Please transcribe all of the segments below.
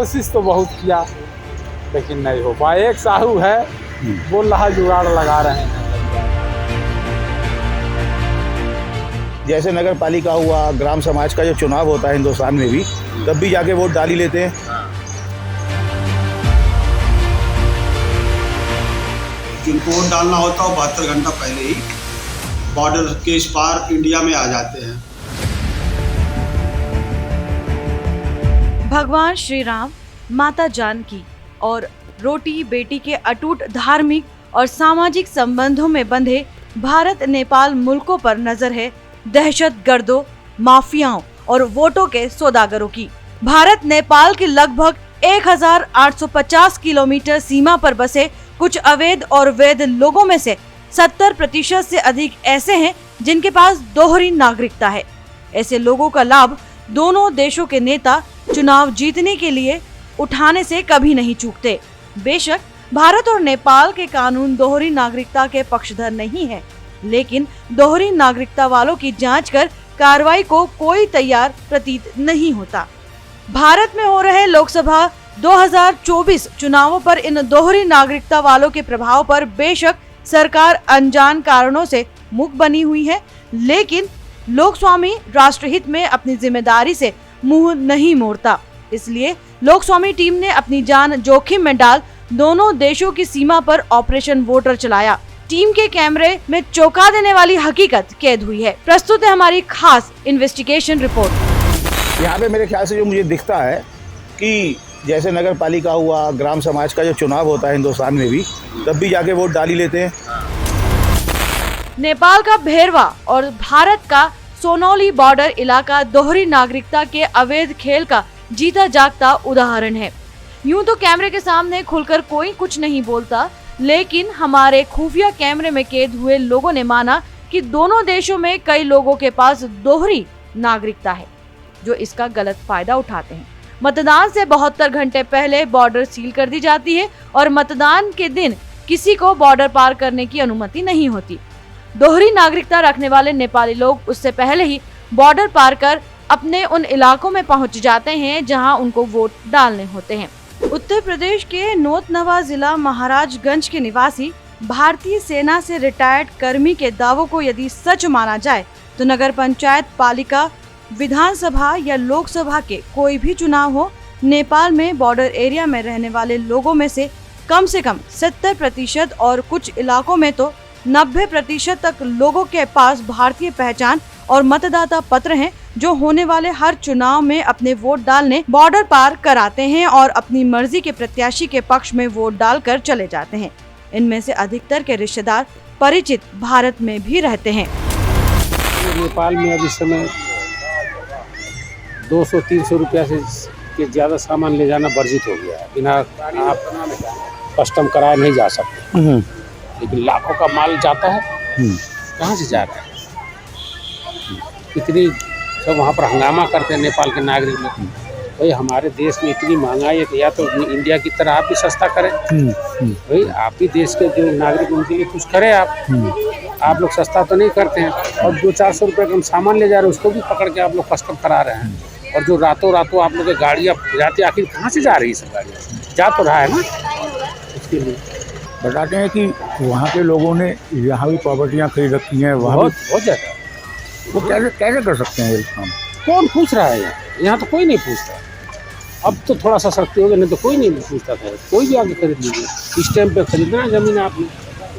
कोशिश तो बहुत किया लेकिन नहीं हो पाया। एक साहू है बोल रहा जुगाड़ लगा रहे हैं। जैसे नगर पालिका हुआ, ग्राम समाज का जो चुनाव होता है हिंदुस्तान में भी, तब भी जाके वोट डाल ही लेते हैं। जिनको वोट डालना होता है वो 72 घंटा पहले ही बॉर्डर के इस पार इंडिया में आ जाते हैं। भगवान श्री राम, माता जानकी और रोटी बेटी के अटूट धार्मिक और सामाजिक संबंधों में बंधे भारत नेपाल मुल्कों पर नजर है दहशतगर्दों, माफियाओं और वोटों के सौदागरों की। भारत नेपाल की लगभग 1850 किलोमीटर सीमा पर बसे कुछ अवैध और वैध लोगों में से 70% से अधिक ऐसे हैं जिनके पास दोहरी नागरिकता है। ऐसे लोगों का लाभ दोनों देशों के नेता चुनाव जीतने के लिए उठाने से कभी नहीं चूकते। बेशक भारत और नेपाल के कानून दोहरी नागरिकता के पक्षधर नहीं है, लेकिन दोहरी नागरिकता वालों की जांच कर कार्रवाई को कोई तैयार प्रतीत नहीं होता। भारत में हो रहे लोकसभा 2024 चुनावों पर इन दोहरी नागरिकता वालों के प्रभाव पर बेशक सरकार अनजान कारणों से मूक बनी हुई है, लेकिन लोकस्वामी राष्ट्रहित में अपनी जिम्मेदारी से मुंह नहीं मोड़ता। इसलिए लोकस्वामी टीम ने अपनी जान जोखिम में डाल दोनों देशों की सीमा पर ऑपरेशन वोटर चलाया। टीम के कैमरे में चौंका देने वाली हकीकत कैद हुई है। प्रस्तुत है हमारी खास इन्वेस्टिगेशन रिपोर्ट। यहाँ पे मेरे ख्याल से जो मुझे दिखता है कि जैसे नगर पालिका हुआ, ग्राम समाज का जो चुनाव होता है हिंदुस्तान में भी, तब भी जाके वोट डाल ही लेते हैं। नेपाल का भेरवा और भारत का सोनौली बॉर्डर इलाका दोहरी नागरिकता के अवैध खेल का जीता जागता उदाहरण है। यूं तो कैमरे के सामने खुलकर कोई कुछ नहीं बोलता, लेकिन हमारे खुफिया कैमरे में कैद हुए लोगों ने माना कि दोनों देशों में कई लोगों के पास दोहरी नागरिकता है जो इसका गलत फायदा उठाते हैं। मतदान से 72 घंटे पहले बॉर्डर सील कर दी जाती है और मतदान के दिन किसी को बॉर्डर पार करने की अनुमति नहीं होती। दोहरी नागरिकता रखने वाले नेपाली लोग उससे पहले ही बॉर्डर पार कर अपने उन इलाकों में पहुंच जाते हैं जहां उनको वोट डालने होते हैं। उत्तर प्रदेश के नौतनवा जिला महाराजगंज के निवासी भारतीय सेना से रिटायर्ड कर्मी के दावों को यदि सच माना जाए तो नगर पंचायत, पालिका, विधानसभा या लोकसभा के कोई भी चुनाव हो, नेपाल में बॉर्डर एरिया में रहने वाले लोगों में से कम 70% और कुछ इलाकों में तो 90% तक लोगों के पास भारतीय पहचान और मतदाता पत्र हैं, जो होने वाले हर चुनाव में अपने वोट डालने बॉर्डर पार कराते हैं और अपनी मर्जी के प्रत्याशी के पक्ष में वोट डालकर चले जाते हैं। इनमें से अधिकतर के रिश्तेदार परिचित भारत में भी रहते हैं। नेपाल में अभी समय 200-300 रुपया से के ज्यादा सामान ले जाना वर्जित हो गया है। बिना आप कस्टम कराए नहीं जा सकते, लेकिन लाखों का माल जाता है। कहाँ से जा रहा है? इतनी सब वहाँ पर हंगामा करते हैं नेपाल के नागरिक लोग। भाई हमारे देश में इतनी महंगाई है, या तो इंडिया की तरह आप भी सस्ता करें। भाई आप भी देश के जो नागरिक उनके लिए कुछ करें। आप लोग सस्ता तो नहीं करते हैं, और 200-400 रुपये का हम सामान ले जा रहे हैं उसको भी पकड़ के आप लोग कस्टम करा रहे हैं। और जो रातों रातों आप लोग की गाड़ियाँ जाती, आखिर कहाँ से जा रही है सब गाड़ियाँ? जा तो रहा है ना। उसके लिए बताते हैं कि वहाँ के लोगों ने यहाँ भी प्रॉपर्टियाँ खरीद रखी हैं, वहाँ बहुत ज़्यादा। वो कैसे कर सकते हैं ये काम? कौन पूछ रहा है? यहाँ तो कोई नहीं पूछता। अब तो थोड़ा सा सख्ती हो गई, नहीं तो कोई नहीं पूछता था। कोई भी आगे खरीद लीजिए, इस टाइम पे खरीदना है जमीन आपने,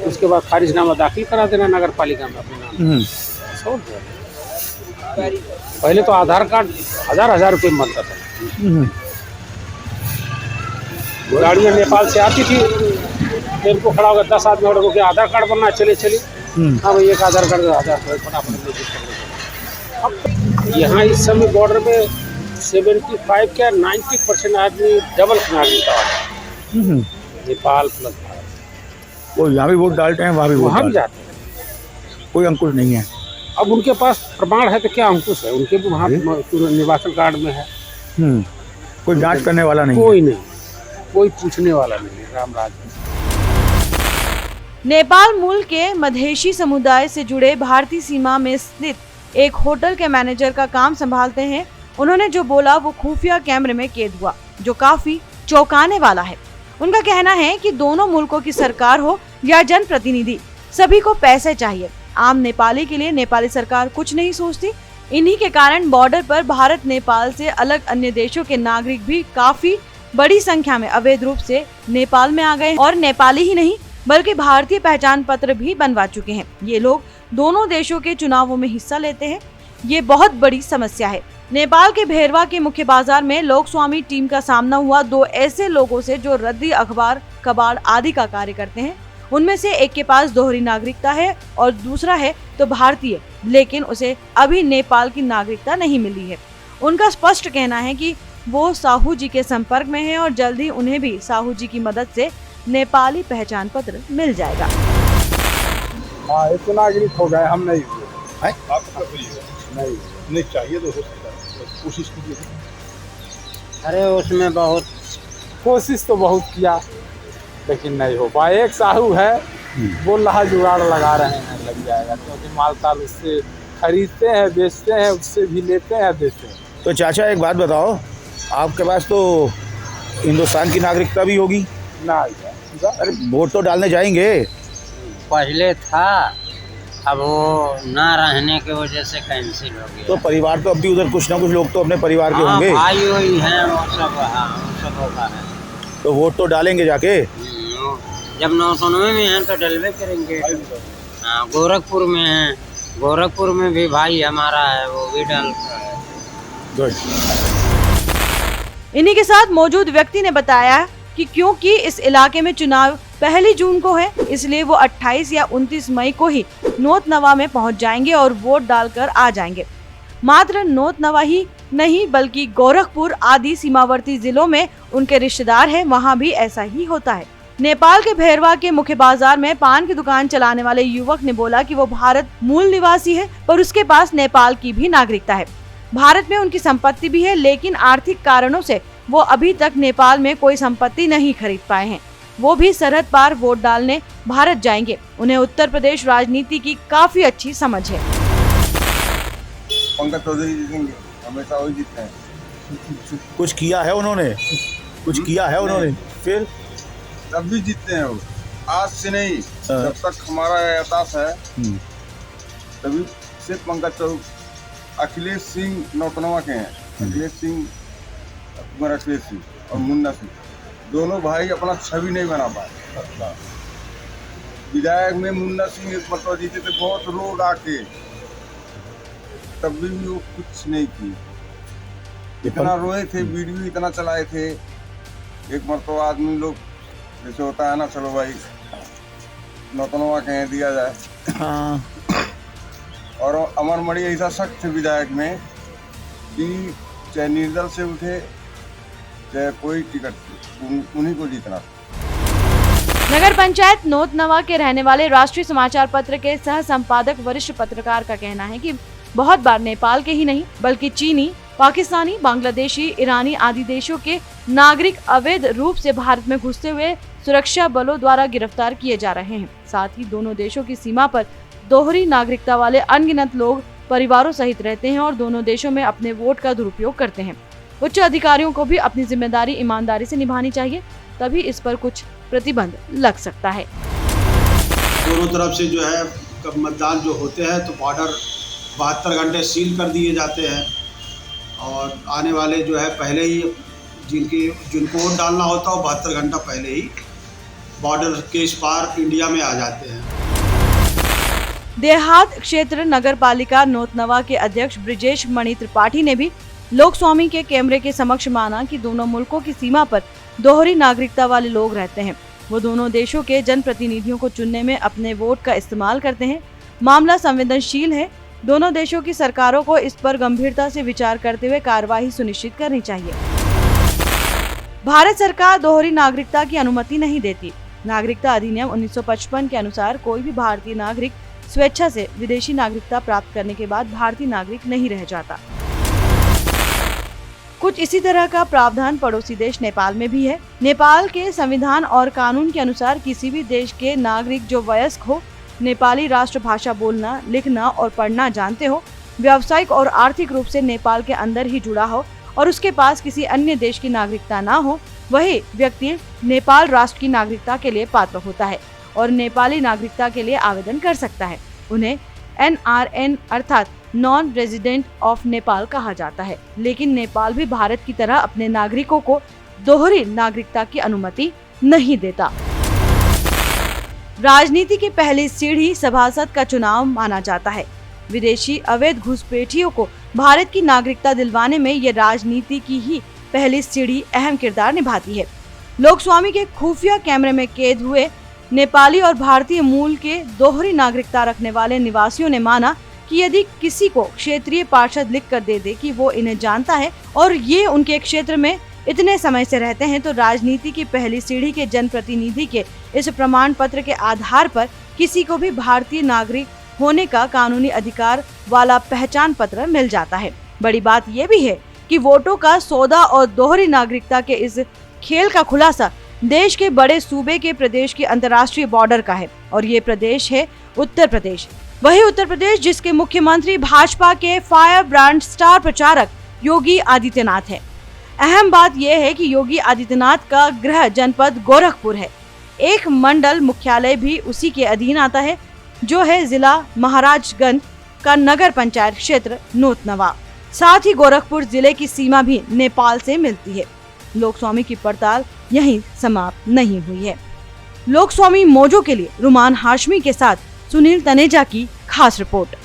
उसके बाद खारिजनामा दाखिल करा देना नगर पालिका में अपने नाम। पहले तो आधार कार्ड 1000-1000 रुपये में बनता था। गाड़ियाँ नेपाल से आती थी, टेम्पो खड़ा होगा 10 आदमी और के आधार कार्ड बनना, चलिए हाँ भाई एक आधार कार्ड फटाफट। अब यहाँ इस समय बॉर्डर में 75 क्या 90% आदमी डबल नागरिकता है, नेपाल प्लस भारत। वो यहाँ भी वोट डालते हैं, वहाँ भी जाते हैं। कोई अंकुश नहीं है। अब उनके पास प्रमाण है तो क्या अंकुश है? उनके भी वहाँ निर्वाचन कार्ड में है। कोई जांच करने वाला नहीं, कोई नहीं, कोई पूछने वाला नहीं। राम राज। नेपाल मूल के मधेशी समुदाय से जुड़े भारतीय सीमा में स्थित एक होटल के मैनेजर का काम संभालते हैं। उन्होंने जो बोला वो खुफिया कैमरे में कैद हुआ। जो काफी चौंकाने वाला है। उनका कहना है कि दोनों मुल्कों की सरकार हो या जनप्रतिनिधि, सभी को पैसे चाहिए। आम नेपाली के लिए नेपाली सरकार कुछ नहीं सोचती। इन्हीं के कारण बॉर्डर पर भारत नेपाल से अलग अन्य देशों के नागरिक भी काफी बड़ी संख्या में अवैध रूप से नेपाल में आ गए और नेपाली ही नहीं बल्कि भारतीय पहचान पत्र भी बनवा चुके हैं। ये लोग दोनों देशों के चुनावों में हिस्सा लेते हैं। ये बहुत बड़ी समस्या है। नेपाल के भेरवा के मुख्य बाजार में लोकस्वामी टीम का सामना हुआ दो ऐसे लोगों से जो रद्दी, अखबार, कबाड़ आदि का कार्य करते हैं। उनमें से एक के पास दोहरी नागरिकता है और दूसरा है तो भारतीय, लेकिन उसे अभी नेपाल की नागरिकता नहीं मिली है। उनका स्पष्ट कहना है कि वो साहू जी के संपर्क में है और जल्द ही उन्हें भी साहू जी की मदद से नेपाली पहचान पत्र मिल जाएगा। हाँ, एक तो नागरिक हो गए, हम नहीं हुए। हैं? आपको तो हुई है? नहीं चाहिए तो हो सकता है, कोशिश कीजिए। अरे उसमें बहुत कोशिश तो बहुत किया लेकिन नहीं हो पाया। एक साहू है वो लहा जुगाड़ लगा रहे हैं, लग जाएगा, क्योंकि माल ताल उससे खरीदते हैं, बेचते हैं, उससे भी लेते हैं, देते हैं। तो चाचा एक बात बताओ, आपके पास तो हिंदुस्तान की नागरिकता भी होगी ना? अरे वोट तो डालने जाएंगे। पहले था, अब वो ना रहने की वजह से कैंसिल हो गया। तो परिवार तो अब भी उधर कुछ ना कुछ लोग तो अपने परिवार के होंगे। भाई वही हैं, वो सब, हाँ, वो सब होता है। तो वोट तो डालेंगे जाके। जब 999 में हैं तो डलवे करेंगे। हाँ, गोरखपुर में है, गोरखपुर में भी भाई हमारा है, वो भी डालता है। गुड। इन्हीं के साथ मौजूद व्यक्ति ने बताया कि क्योंकि इस इलाके में चुनाव 1 जून को है, इसलिए वो 28 या 29 मई को ही नौतनवा में पहुंच जाएंगे और वोट डालकर आ जाएंगे। मात्र नौतनवा ही नहीं बल्कि गोरखपुर आदि सीमावर्ती जिलों में उनके रिश्तेदार हैं, वहां भी ऐसा ही होता है। नेपाल के भेरवा के मुख्य बाजार में पान की दुकान चलाने वाले युवक ने बोला कि वो भारत मूल निवासी है पर उसके पास नेपाल की भी नागरिकता है। भारत में उनकी संपत्ति भी है, लेकिन आर्थिक कारणों से वो अभी तक नेपाल में कोई संपत्ति नहीं खरीद पाए हैं। वो भी सरहद पार वोट डालने भारत जाएंगे। उन्हें उत्तर प्रदेश राजनीति की काफी अच्छी समझ है। पंकज चौधरी जीतेंगे, हमेशा वही जीतते हैं। कुछ किया है उन्होंने, कुछ किया है उन्होंने, फिर तब भी जीतते हैं वो। आज से नहीं, जब तक हमारा एहसास है तभी से पंकज चौधरी, अखिलेश सिंह नौतनवा के हैं। अखिलेश सिंह, अखिलेश सिंह और मुन्ना सिंह दोनों भाई अपना छवि नहीं बना पाए। विधायक में मुन्ना सिंह एक मरतबा जीते थे, बहुत रोड आके, तब भी वो कुछ नहीं किए। इतना रोए थे, वीडियो इतना चलाए थे। एक मरतबा आदमी लोग जैसे होता है ना, चलो भाई नौतनवा कह दिया जाए। हाँ। और अमरमणि ऐसा सख्त थे विधायक में कि चाहे निर्दल से उठे चाहे कोई टिकट, उन्हीं को जीतना। नगर पंचायत नौतनवा के रहने वाले राष्ट्रीय समाचार पत्र के सह संपादक वरिष्ठ पत्रकार का कहना है कि बहुत बार नेपाल के ही नहीं बल्कि चीनी, पाकिस्तानी, बांग्लादेशी, ईरानी आदि देशों के नागरिक अवैध रूप से भारत में घुसते हुए सुरक्षा बलों द्वारा गिरफ्तार किए जा रहे हैं। साथ ही दोनों देशों की सीमा पर दोहरी नागरिकता वाले अनगिनत लोग परिवारों सहित रहते हैं और दोनों देशों में अपने वोट का दुरुपयोग करते हैं। उच्च अधिकारियों को भी अपनी जिम्मेदारी ईमानदारी से निभानी चाहिए, तभी इस पर कुछ प्रतिबंध लग सकता है। दोनों तरफ से जो है मतदान जो होते हैं तो बॉर्डर 72 घंटे सील कर दिए जाते हैं और आने वाले जो है पहले ही जिनको वोट डालना होता है वो 72 घंटा पहले ही बॉर्डर के इस पार इंडिया में आ जाते हैं। देहात क्षेत्र नगर पालिका नौतनवा के अध्यक्ष ब्रिजेश मणि त्रिपाठी ने भी लोकस्वामी के कैमरे के समक्ष माना कि दोनों मुल्कों की सीमा पर दोहरी नागरिकता वाले लोग रहते हैं। वो दोनों देशों के जनप्रतिनिधियों को चुनने में अपने वोट का इस्तेमाल करते हैं। मामला संवेदनशील है। दोनों देशों की सरकारों को इस पर गंभीरता से विचार करते हुए कार्रवाई सुनिश्चित करनी चाहिए। भारत सरकार दोहरी नागरिकता की अनुमति नहीं देती। नागरिकता अधिनियम 1955 के अनुसार कोई भी भारतीय नागरिक स्वेच्छा से विदेशी नागरिकता प्राप्त करने के बाद भारतीय नागरिक नहीं रह जाता। कुछ इसी तरह का प्रावधान पड़ोसी देश नेपाल में भी है। नेपाल के संविधान और कानून के अनुसार किसी भी देश के नागरिक जो वयस्क हो, नेपाली राष्ट्रभाषा बोलना, लिखना और पढ़ना जानते हो, व्यावसायिक और आर्थिक रूप से नेपाल के अंदर ही जुड़ा हो और उसके पास किसी अन्य देश की नागरिकता ना हो, वही व्यक्ति नेपाल राष्ट्र की नागरिकता के लिए पात्र होता है और नेपाली नागरिकता के लिए आवेदन कर सकता है। उन्हें NRN अर्थात नॉन रेजिडेंट ऑफ नेपाल कहा जाता है। लेकिन नेपाल भी भारत की तरह अपने नागरिकों को दोहरी नागरिकता की अनुमति नहीं देता। राजनीति की पहली सीढ़ी सभासद का चुनाव माना जाता है। विदेशी अवैध घुसपैठियों को भारत की नागरिकता दिलवाने में ये राजनीति की ही पहली सीढ़ी अहम किरदार निभाती है। लोकस्वामी के खुफिया कैमरे में कैद हुए नेपाली और भारतीय मूल के दोहरी नागरिकता रखने वाले निवासियों ने माना कि यदि किसी को क्षेत्रीय पार्षद लिख कर दे कि वो इन्हें जानता है और ये उनके क्षेत्र में इतने समय से रहते हैं, तो राजनीति की पहली सीढ़ी के जनप्रतिनिधि के इस प्रमाण पत्र के आधार पर किसी को भी भारतीय नागरिक होने का कानूनी अधिकार वाला पहचान पत्र मिल जाता है। बड़ी बात यह भी है कि वोटों का सौदा और दोहरी नागरिकता के इस खेल का खुलासा देश के बड़े सूबे के प्रदेश की अंतर्राष्ट्रीय बॉर्डर का है और ये प्रदेश है उत्तर प्रदेश। वही उत्तर प्रदेश जिसके मुख्यमंत्री भाजपा के फायर ब्रांड स्टार प्रचारक योगी आदित्यनाथ है। अहम बात यह है कि योगी आदित्यनाथ का गृह जनपद गोरखपुर है। एक मंडल मुख्यालय भी उसी के अधीन आता है, जो है जिला महाराजगंज का नगर पंचायत क्षेत्र नोतनवा। साथ ही गोरखपुर जिले की सीमा भी नेपाल से मिलती है। लोकस्वामी की पड़ताल यहीं समाप्त नहीं हुई है। लोकस्वामी मोजो के लिए रुमान हाशमी के साथ सुनील तनेजा की खास रिपोर्ट।